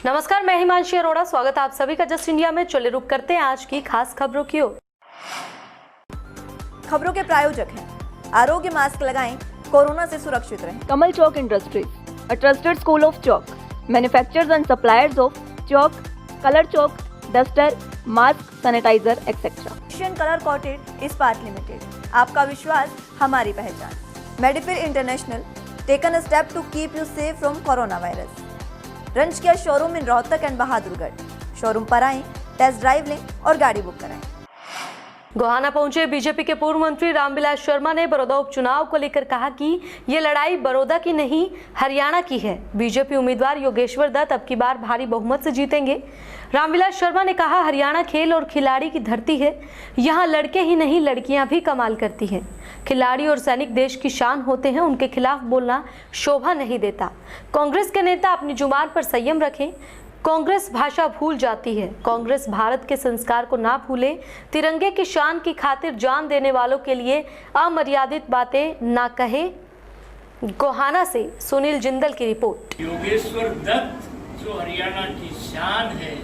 नमस्कार, मैं हिमांशी अरोड़ा। स्वागत है आप सभी का जस्ट इंडिया में। चलिए रुक करते हैं आज की खास खबरों की ओर। खबरों के प्रायोजक हैं आरोग्य मास्क लगाएं, कोरोना से सुरक्षित रहें। Kamal Chalk Industries, a trusted school of chalk, manufacturers and suppliers of chalk, color chalk, duster, mask, sanitizer, etc. Asian colour coated इस्पात लिमिटेड, आपका विश्वास हमारी पहचान। मेडिफिर international, taken a step to keep you safe from corona virus. रंज किया showroom in Rohtak and Bahadurgarh. Showroom पर आएं, टेस्ट ड्राइव लें और गाड़ी बुक कराएं। गोहाना पहुंचे बीजेपी के पूर्व मंत्री रामविलास शर्मा ने बड़ौदा उपचुनाव को लेकर कहा कि ये लड़ाई बड़ौदा की नहीं, हरियाणा की है। बीजेपी उम्मीदवार योगेश्वर दत्त अब की बार भारी बहुमत से जीतेंगे। रामविलास शर्मा ने कहा, हरियाणा खेल और खिलाड़ी की धरती है। यहाँ लड़के ही नहीं, लड़कियां भी कमाल करती हैं। खिलाड़ी और सैनिक देश की शान होते हैं, उनके खिलाफ बोलना शोभा नहीं देता। कांग्रेस के नेता अपनी जुबान पर संयम रखें। कांग्रेस भाषा भूल जाती है। कांग्रेस भारत के संस्कार को ना भूले। तिरंगे की शान की खातिर जान देने वालों के लिए अमर्यादित बातें ना कहे। गोहाना से सुनील जिंदल की रिपोर्ट। योगेश्वर दत्त जो हरियाणा की शान है,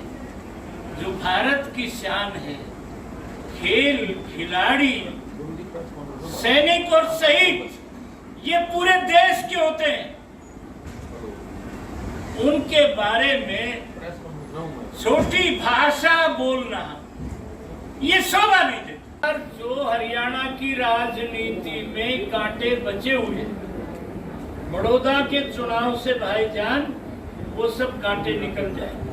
जो भारत की शान है, खेल, खिलाड़ी, सैनिक और शहीद ये पूरे देश के होते हैं। उनके बारे में छोटी भाषा बोलना ये शोभा नहीं देता। जो हरियाणा की राजनीति में कांटे बचे हुए, बड़ौदा के चुनाव से भाईजान वो सब कांटे निकल जाए।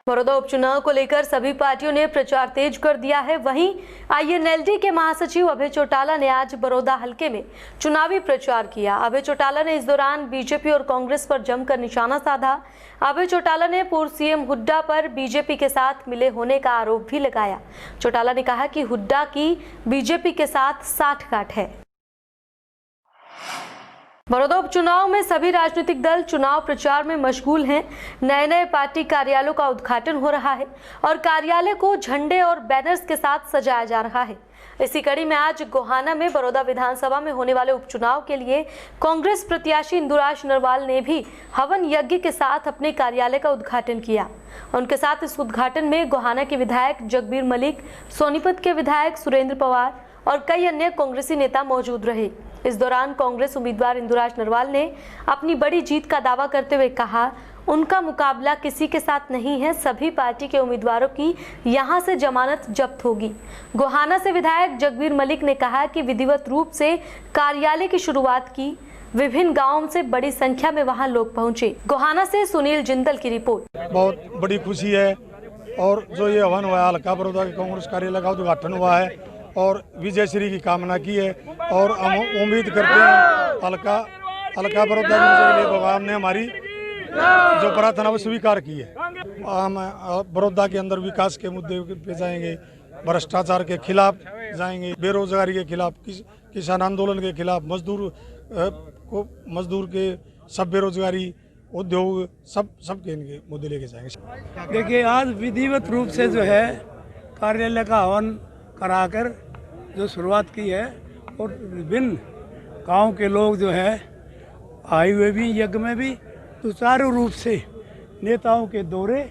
बड़ौदा उपचुनाव को लेकर सभी पार्टियों ने प्रचार तेज कर दिया है। वहीं आईएनएलडी के महासचिव अभय चौटाला ने आज बड़ौदा हलके में चुनावी प्रचार किया। अभय चौटाला ने इस दौरान बीजेपी और कांग्रेस पर जमकर निशाना साधा। अभय चौटाला ने पूर्व सीएम हुड्डा पर बीजेपी के साथ मिले होने का आरोप भी लगाया। चौटाला ने कहा कि हुड्डा की बीजेपी के साथ साठगांठ है। बड़ौदा उपचुनाव में सभी राजनीतिक दल चुनाव प्रचार में मशगूल हैं। नए नए पार्टी कार्यालयों का उद्घाटन हो रहा है और कार्यालय को झंडे और बैनर्स के साथ सजाया जा रहा है। इसी कड़ी में आज गोहाना में बड़ौदा विधानसभा में होने वाले उपचुनाव के लिए कांग्रेस प्रत्याशी इंदुराज नरवाल ने भी हवन यज्ञ के साथ अपने कार्यालय का उद्घाटन किया। उनके साथ इस उद्घाटन में गोहाना के विधायक जगबीर मलिक, सोनीपत के विधायक सुरेंद्र पवार और कई अन्य कांग्रेसी नेता मौजूद रहे। इस दौरान कांग्रेस उम्मीदवार इंदुराज नरवाल ने अपनी बड़ी जीत का दावा करते हुए कहा, उनका मुकाबला किसी के साथ नहीं है। सभी पार्टी के उम्मीदवारों की यहां से जमानत जब्त होगी। गोहाना से विधायक जगबीर मलिक ने कहा कि विधिवत रूप से कार्यालय की शुरुआत की। विभिन्न गांवों से बड़ी संख्या में वहां लोग पहुंचे। गोहाना से सुनील जिंदल की रिपोर्ट। बहुत बड़ी खुशी है और जो ये हवन हुआ, हल्का बड़ौदा के कांग्रेस कार्यालय का उद्घाटन हुआ है और विजय श्री की कामना की है और हम उम्मीद करते हैं हल्का बड़ौदा के लिए भगवान ने हमारी जो प्रार्थना वो स्वीकार की है। हम बड़ौदा के अंदर विकास के मुद्दे पे जाएंगे, भ्रष्टाचार के खिलाफ जाएंगे, बेरोजगारी के खिलाफ, किसान आंदोलन के खिलाफ, मजदूर के सब बेरोजगारी, उद्योग सब के इनके मुद्दे लेके जाएंगे। देखिए, आज विधिवत रूप से जो है कार्यालय का हवन कराकर जो शुरुआत की है और विभिन्न गांव के लोग जो है आए हुए भी, यज्ञ में भी सुचारू रूप से नेताओं के दौरे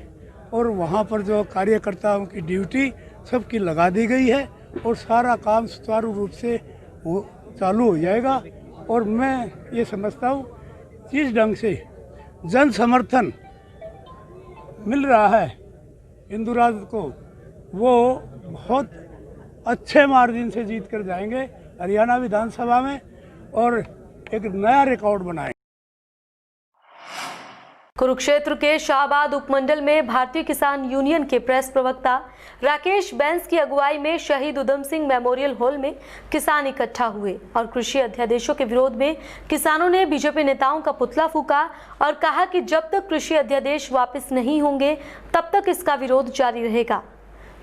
और वहां पर जो कार्यकर्ताओं की ड्यूटी सबकी लगा दी गई है और सारा काम सुचारू रूप से वो चालू हो जाएगा। और मैं ये समझता हूँ जिस ढंग से जन समर्थन मिल रहा है इंदुराज को, वो बहुत अच्छे मार्जिन से जीत कर जाएंगे हरियाणा विधानसभा में और एक नया रिकॉर्ड बनाएंगे। कुरुक्षेत्र के शाहबाद उपमंडल में भारतीय किसान यूनियन के प्रेस प्रवक्ता राकेश बैंस की अगुवाई में शहीद उधम सिंह मेमोरियल हॉल में किसान इकट्ठा हुए और कृषि अध्यादेशों के विरोध में किसानों ने बीजेपी नेताओं का पुतला फूंका और कहा कि जब तक कृषि अध्यादेश वापस नहीं होंगे तब तक इसका विरोध जारी रहेगा।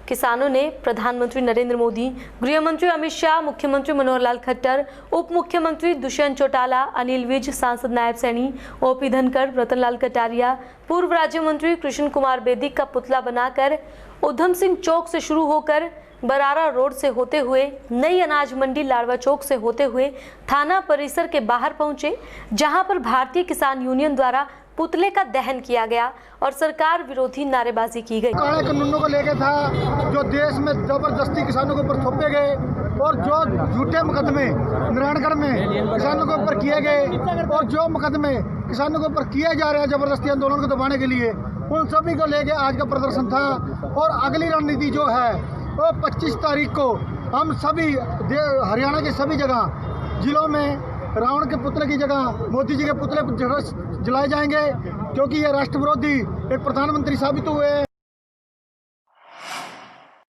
किसानों ने प्रधानमंत्री नरेंद्र मोदी, गृह मंत्री अमित शाह, मुख्यमंत्री मनोहर लाल खट्टर, उप मुख्यमंत्री दुष्यंत चौटाला, अनिल विज, सांसद नायब सैनी, ओपी धनखड़, रतनलाल कटारिया, पूर्व राज्य मंत्री कृष्ण कुमार बेदी का पुतला बनाकर उधम सिंह चौक से शुरू होकर बरारा रोड से होते हुए नई अनाज मंडी लाडवा चौक से होते हुए थाना परिसर के बाहर पहुंचे, जहां पर भारतीय किसान यूनियन द्वारा पुतले का दहन किया गया और सरकार विरोधी नारेबाजी की गई। काले कानूनों को लेके था जो देश में जबरदस्ती किसानों के ऊपर थोपे गए और जो झूठे मुकदमे नारायणगढ़ में किसानों के ऊपर किए गए और जो मुकदमे किसानों के ऊपर किए जा रहे हैं जबरदस्ती आंदोलन को दबाने के लिए, उन सभी को लेके आज का प्रदर्शन था। और अगली रणनीति जो है वो 25 तारीख को हम सभी हरियाणा के सभी जगह जिलों में रावण के पुतले की जगह मोदी जी के पुतले जलाए जाएंगे, क्योंकि ये राष्ट्र विरोधी एक प्रधानमंत्री साबित हुए हैं।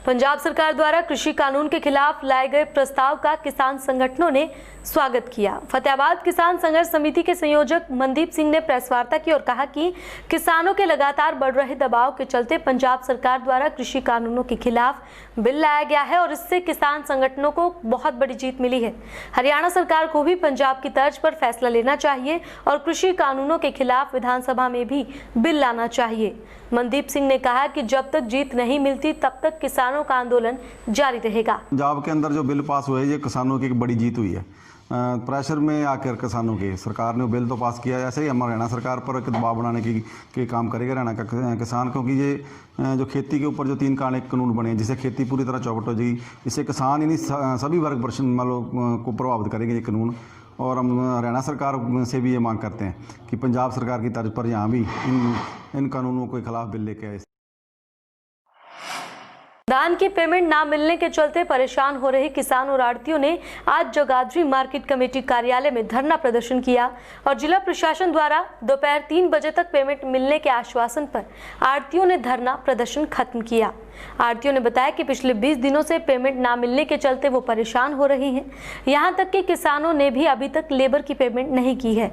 पंजाब सरकार द्वारा कृषि कानून के खिलाफ लाए गए प्रस्ताव का किसान संगठनों ने स्वागत किया। फतेहाबाद किसान संघर्ष समिति के संयोजक मनदीप सिंह ने प्रेस वार्ता की और कहा कि किसानों के लगातार बढ़ रहे दबाव के चलते पंजाब सरकार द्वारा कृषि कानूनों के खिलाफ बिल लाया गया है और इससे किसान संगठनों को बहुत बड़ी जीत मिली है। हरियाणा सरकार को भी पंजाब की तर्ज पर फैसला लेना चाहिए और कृषि कानूनों के खिलाफ विधानसभा में भी बिल लाना चाहिए। मनदीप सिंह ने कहा कि जब तक जीत नहीं मिलती तब तक किसानों का आंदोलन जारी रहेगा। पंजाब के अंदर जो बिल पास हुआ है ये किसानों की एक बड़ी जीत हुई है। प्रेशर में आकर किसानों के सरकार ने बिल तो पास किया, ऐसे ही हम हरियाणा सरकार पर एक दबाव बनाने की काम करेगा हरियाणा का किसान, क्योंकि ये जो खेती के ऊपर जो 3 काले कानून बने जिससे खेती पूरी तरह चौपट हो जाएगी, इससे किसान यानी सभी वर्ग को प्रभावित करेंगे ये कानून। और हम हरियाणा सरकार से भी ये मांग करते हैं कि पंजाब सरकार की तर्ज पर यहाँ भी इन कानूनों के खिलाफ बिल लेके आए। धान की पेमेंट ना मिलने के चलते परेशान हो रहे किसान और आढ़तियों ने आज जगाधरी मार्केट कमेटी कार्यालय में धरना प्रदर्शन किया और जिला प्रशासन द्वारा दोपहर 3 बजे तक पेमेंट मिलने के आश्वासन पर आढ़तियों ने धरना प्रदर्शन खत्म किया। आढ़तियों ने बताया कि पिछले 20 दिनों से पेमेंट ना मिलने के चलते वो परेशान हो रही हैं। यहाँ तक कि किसानों ने भी अभी तक लेबर की पेमेंट नहीं की है।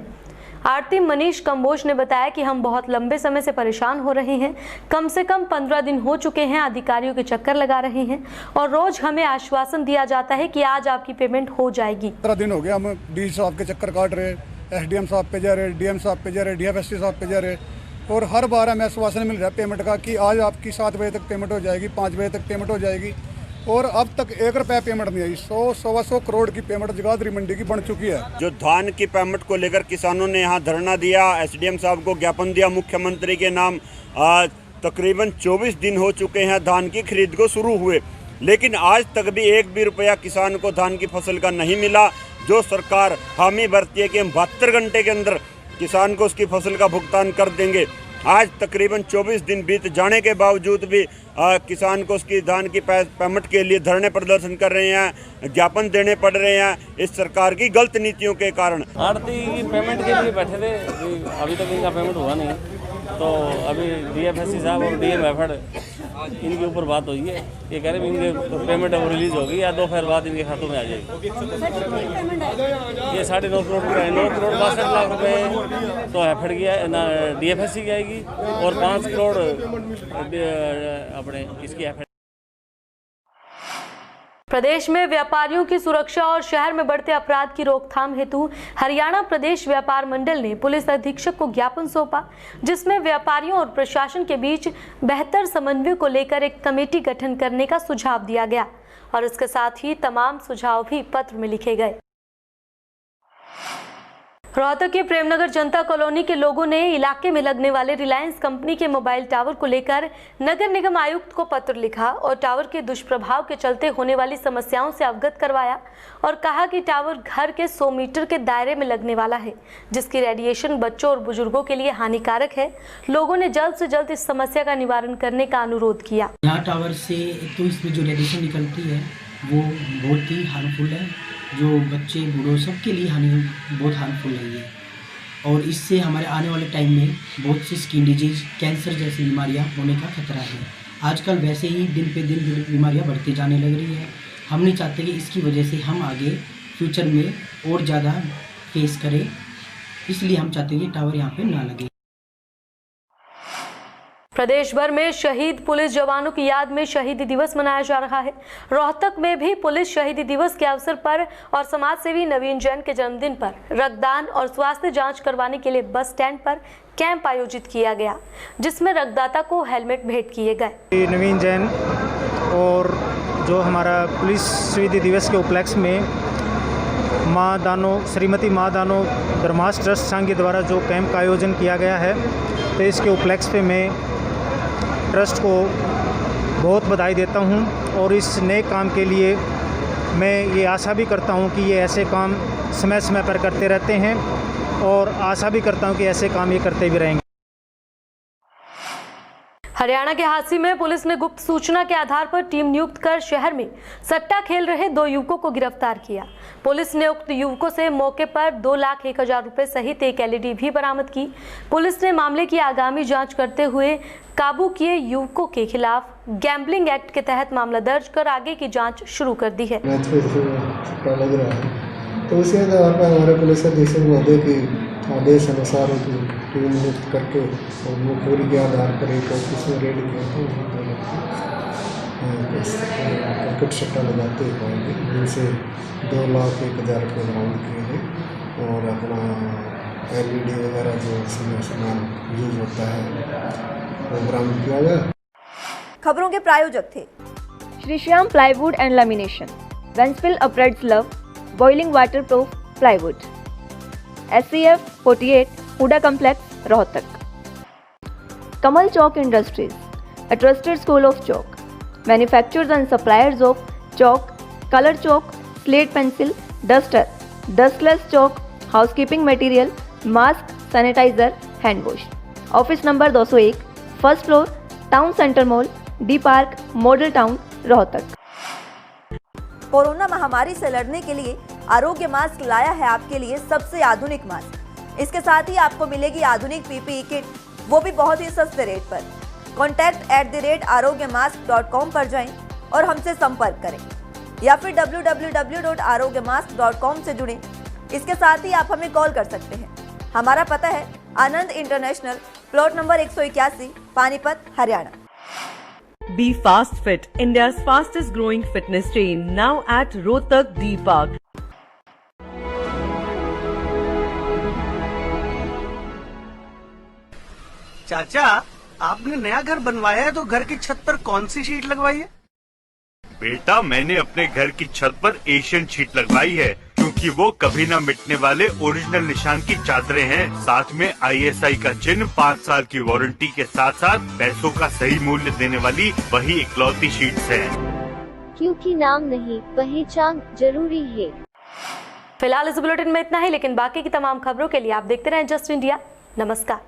आरती मनीष कंबोज ने बताया कि हम बहुत लंबे समय से परेशान हो रहे हैं, कम से कम 15 दिन हो चुके हैं अधिकारियों के चक्कर लगा रहे हैं और रोज हमें आश्वासन दिया जाता है कि आज आपकी पेमेंट हो जाएगी। 15 दिन हो गया हम डी साहब के चक्कर काट रहे, एसडीएम साहब पे जा रहे, डीएम साहब पे जा रहे, डीएफएससी साहब पे जा रहे और हर बार हमें आश्वासन मिल रहा है पेमेंट का कि आज आपकी 7 बजे तक पेमेंट हो जाएगी, 5 बजे तक पेमेंट हो जाएगी और अब तक 1 रुपया पेमेंट नहीं आई। 100-125 करोड़ की पेमेंट जगाधरी मंडी की बन चुकी है। जो धान की पेमेंट को लेकर किसानों ने यहाँ धरना दिया, एसडीएम साहब को ज्ञापन दिया मुख्यमंत्री के नाम। आज तकरीबन 24 दिन हो चुके हैं धान की खरीद को शुरू हुए, लेकिन आज तक भी 1 भी रुपया किसान को धान की फसल का नहीं मिला। जो सरकार हामी भरती है कि हम 72 घंटे के अंदर किसान को उसकी फसल का भुगतान कर देंगे, आज तकरीबन 24 दिन बीत जाने के बावजूद भी किसान को उसकी धान की पेमेंट के लिए धरने प्रदर्शन कर रहे हैं, ज्ञापन देने पड़ रहे हैं इस सरकार की गलत नीतियों के कारण। आड़ती की पेमेंट के लिए बैठे थे, अभी तक इनका पेमेंट हुआ नहीं, तो अभी डीएफएससी साहब और डीएम एफएड इनके ऊपर बात हुई है। ये कह रहे हैं इनके पेमेंट अब रिलीज होगी या दोपहर बाद इनके खातों में आ जाएगी। ये 9.5 करोड़ रुपये, 9 करोड़ 62 लाख रुपये तो एफएड की डीएफएससी की आएगी और 5 करोड़ अपने इसकी एफएड। प्रदेश में व्यापारियों की सुरक्षा और शहर में बढ़ते अपराध की रोकथाम हेतु हरियाणा प्रदेश व्यापार मंडल ने पुलिस अधीक्षक को ज्ञापन सौंपा, जिसमें व्यापारियों और प्रशासन के बीच बेहतर समन्वय को लेकर एक कमेटी गठन करने का सुझाव दिया गया और इसके साथ ही तमाम सुझाव भी पत्र में लिखे गए। रोहतक के प्रेमनगर जनता कॉलोनी के लोगों ने इलाके में लगने वाले रिलायंस कंपनी के मोबाइल टावर को लेकर नगर निगम आयुक्त को पत्र लिखा और टावर के दुष्प्रभाव के चलते होने वाली समस्याओं से अवगत करवाया और कहा कि टावर घर के 100 मीटर के दायरे में लगने वाला है, जिसकी रेडिएशन बच्चों और बुजुर्गों के लिए हानिकारक है। लोगों ने जल्द से जल्द इस समस्या का निवारण करने का अनुरोध किया। यहाँ टावर से तो इसमें जो रेडिएशन निकलती है वो बहुत ही हार्मफुल है, जो बच्चे बूढ़ों सबके लिए बहुत हार्मफुल है ये, और इससे हमारे आने वाले टाइम में बहुत सी स्किन डिजीज, कैंसर जैसी बीमारियां होने का खतरा है। आजकल वैसे ही दिन पे दिन बीमारियां बढ़ती जाने लग रही है। हम नहीं चाहते कि इसकी वजह से हम आगे फ्यूचर में और ज़्यादा फेस करें, इसलिए हम चाहते हैं कि टावर यहाँ पे ना लगे। प्रदेश भर में शहीद पुलिस जवानों की याद में शहीदी दिवस मनाया जा रहा है। रोहतक में भी पुलिस शहीदी दिवस के अवसर पर और समाज सेवी नवीन जैन के जन्मदिन पर रक्तदान और स्वास्थ्य जांच करवाने के लिए बस स्टैंड पर कैंप आयोजित किया गया, जिसमें रक्तदाता को हेलमेट भेंट किए गए। नवीन जैन और जो हमारा पुलिस शहीदी दिवस के उपलक्ष्य में श्रीमती माँ दानो धर्मास ट्रस्ट संघ के द्वारा जो कैंप का आयोजन किया गया है, तो इसके उपलक्ष्य पे मैं ट्रस्ट को बहुत बधाई देता हूँ और इस नए काम के लिए मैं ये आशा भी करता हूँ कि ये ऐसे काम समय समय पर करते रहते हैं और आशा भी करता हूँ कि ऐसे काम ये करते भी रहेंगे। हरियाणा के हांसी में पुलिस ने गुप्त सूचना के आधार पर टीम नियुक्त कर शहर में सट्टा खेल रहे 2 युवकों को गिरफ्तार किया। पुलिस ने उक्त युवकों से मौके पर 2,01,000 रुपए सहित एक LED भी बरामद की। पुलिस ने मामले की आगामी जांच करते हुए काबू किए युवकों के खिलाफ गैम्बलिंग एक्ट के तहत मामला दर्ज कर आगे की जाँच शुरू कर दी है। तो उसी आधार पर हमारे पुलिस अधीक्षक महोदय की आदेश अनुसार टीम नियुक्त करके और मुखबिरी के आधार पर एक ऑफिस में रेड किया था। क्रिकेट सट्टा लगाते पाएंगे जिनसे 2,01,000 रुपये बरामद किए गए और अपना LED वगैरह जो सामान यूज होता है वो बरामद किया गया। खबरों के प्रायोजक थे Shri Shyam plywood and lamination, वेंसफिल uprights love, boiling water proof plywood, SCF 48 HUDA complex Rohtak. Kamal Chowk industries, a trusted school of chalk, manufacturers and suppliers of chalk, color chalk, slate pencil, duster, dustless chalk, housekeeping material, mask, sanitizer, hand wash. Office number 201, first floor, town centre mall, D park, model town, Rohtak. Corona महामारी से लड़ने के लिए आरोग्य mask लाया है आपके लिए सबसे आधुनिक मास्क। इसके साथ ही आपको मिलेगी आधुनिक PPE किट, वो भी बहुत ही सस्ते रेट पर। contact@arogyamask.com पर जाएं और हमसे संपर्क करें या फिर www.arogyamask.com से जुड़ें। इसके साथ ही आप हमें कॉल कर सकते हैं। हमारा पता है Anand international, plot number 181, Panipat, Haryana. Be Fast Fit, India's fastest growing fitness chain, now at Rohtak D Park. चाचा, आपने नया घर बनवाया है तो घर की छत पर कौन सी शीट लगवाई है? बेटा, मैंने अपने घर की छत पर एशियन शीट लगवाई है क्योंकि वो कभी न मिटने वाले ओरिजिनल निशान की चादरें हैं। साथ में ISI का चिन्ह, 5 साल की वारंटी के साथ साथ पैसों का सही मूल्य देने वाली वही इकलौती शीट्स हैं। क्योंकि नाम नहीं, पहचान जरूरी है। फिलहाल इस बुलेटिन में इतना ही, लेकिन बाकी की तमाम खबरों के लिए आप देखते रहें जस्ट इंडिया। नमस्कार।